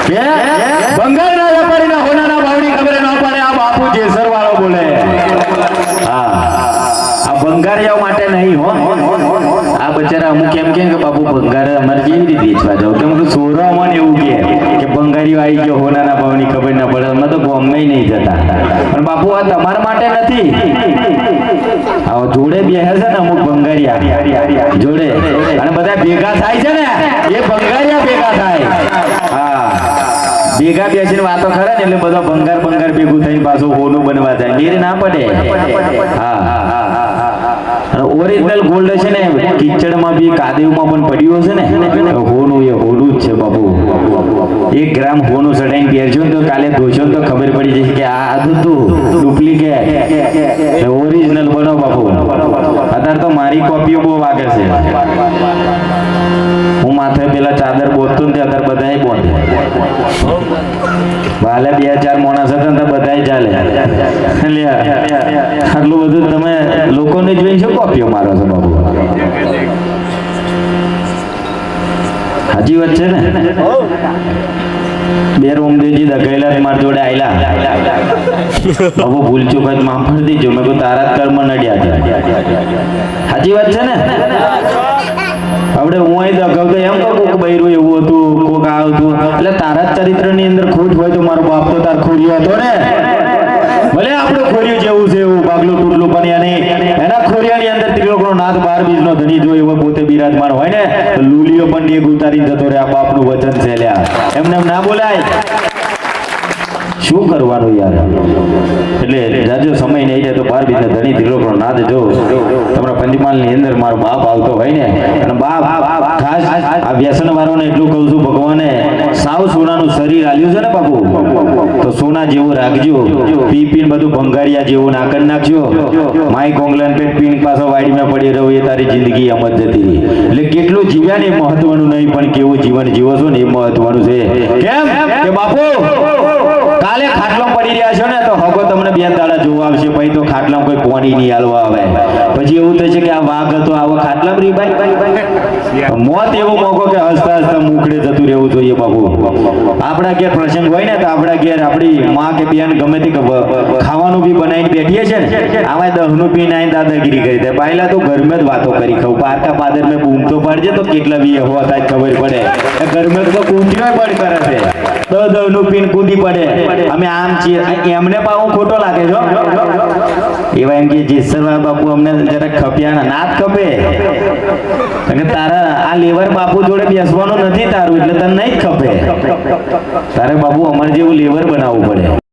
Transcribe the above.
બંગાળના વેપારીના હોનાના ભાવની ખબર ન પડે આ બાપુ જેસર વાળો બોલે હા આ બંગાળિયાઓ માટે નહીં હો આ બચારા અમુક એમ કે બાપુ બંગાળ અમારે કેવી રીતે વેચવા જાવ કેમ કે સોરામાં એવું કે બંગાળીઓ આવી ગયો હોનાના ભાવની ખબર ન પડે અમે તો ગમે નહીં જતા પણ બાપુ આ તમારા માટે નથી આ જોડે બેસે છે ને અમુક બંગાળિયા જોડે અને બધા ભેગા થાય છે ને એ બંગાળિયા ભેગા થાય હા ભેગા બેસીને વાતો કરે ને એટલે બધો બંગાર ભેગું થઈને પાછું હોનું બનવા જાય મેર ના પડે હા ઓરિજિનલ ગોલ્ડ છે ને કિચડમાં બી કાદેવમાં પણ પડ્યું હશે ને હોનું એ હોનું જ છે બાપુ 1 ગ્રામ હોનું સડાઈને પહેરજો ને તો કાલે ધોશો તો ખબર પડી જશે કે આ હતું ડુપ્લિકેટ ઓરિજિનલ બનો બાપુ અત્યારે તો મારી કોપીઓ બહુ વાગે છે હું માથે પેલા ચાદર બોલતો ને અત્યારે બધાય બોલે ભાલે 2-4 માણસ હતા ને બધાય ચાલે એટલે આટલું બધું તમે લોકોને જોઈને શું કોપીઓ મારો છો બાબુ હાજી વાત છે ને બે રોમદેવજી દગાયેલા મારી જોડે આયલા બાબુ ભૂલ ચૂક જ માફ કરી દીજો મેં કોઈ તારા કર્મ નડ્યા છે હાજી વાત છે ને આપણે હું અહીં દગાવતો એમ કોક બૈરું એવું હતું કોક આવતું એટલે તારા ચરિત્રની અંદર ખોટ હોય તો મારો બાપ તો તાર ખોર્યો હતો ને ભલે આપણું ખોર્યું જેવું છે એવું ભાગલું તૂટલું પણ એના ખોરિયાની અંદર ત્રિલોકનો નાથ 12 બીજનો ધણી જો એવો પોતે બિરાજમાન હોય ને તો લૂલીઓ પણ ડેગ ઉતારી જતો રે આ બાપનું વચન છે લ્યા એમને એમ ના બોલાય શું કરવાનું યાર એટલે જાજો સમય નહીં જાય તો 12 બીજના ધણી ત્રિલોકનો નાથ જો તમારા પંચમહાલની અંદર મારો બાપ આવતો હોય ને અને બાપ ખાસ આ વ્યસન વાળોને એટલું કહું છું ભગવાને સાવ સોનાનું શરીર આલ્યું છે ને બાપુ તો સોના જેવું રાખજો પી પીને બધું ભંગારિયા જેવું ના કરી નાખજો માય કોંગલન પેટ પીન પાછો વાડીમાં પડી રહ્યો એ તારી જિંદગી એમ જ જતી રહી એટલે કેટલું જીવ્યા ને એ મહત્વનું નહીં પણ કેવું જીવન જીવો છો ને એ મહત્વનું છે કેમ કે બાપુ કાલે ખાટલામાં પડી રહ્યા છો ને તો હગો તમને 2 દાડા જોવા આવશે પછી તો ખાટલામાં કોઈ પાણી નહીં હાલવા આવે પછી એવું થશે કે આ વાઘ હતો આવો ખાટલામાં રી ભાઈ મોત એવો મોકો કે હસતા હસતા મુખડે જતું રહેવું જોઈએ બાપુ આપણા ઘેર પ્રસંગ હોય ને તો આપણા ઘેર આપણી માં કે બેન ગમે તે ખાવાનું બી બનાવીને બેઠીએ છે ને આમાં 10નું પીને આવીને દાદાગીરી કરી દે પહેલા તો ઘરમાં જ વાતો કરી ખાવ પારકા પાદર મેં બૂમ તો પાડજે તો કેટલા બી હોવા થાય ખબર પડે ઘરમાં તો કૂંટીઓ પણ કરે છે 10નું પીને કૂદી પડે અમે આમ છીએ એમને પાછું ખોટો લાગે છો એવા એમ કે જેસરવા બાપુ અમને જરા ખપ્યા ના જ ખપે અને તારા આ લેવર બાપુ જોડે બેસવાનું નથી તારું એટલે તને નહીં જ ખપે તારે બાપુ અમારે જેવું લેવર બનાવવું પડે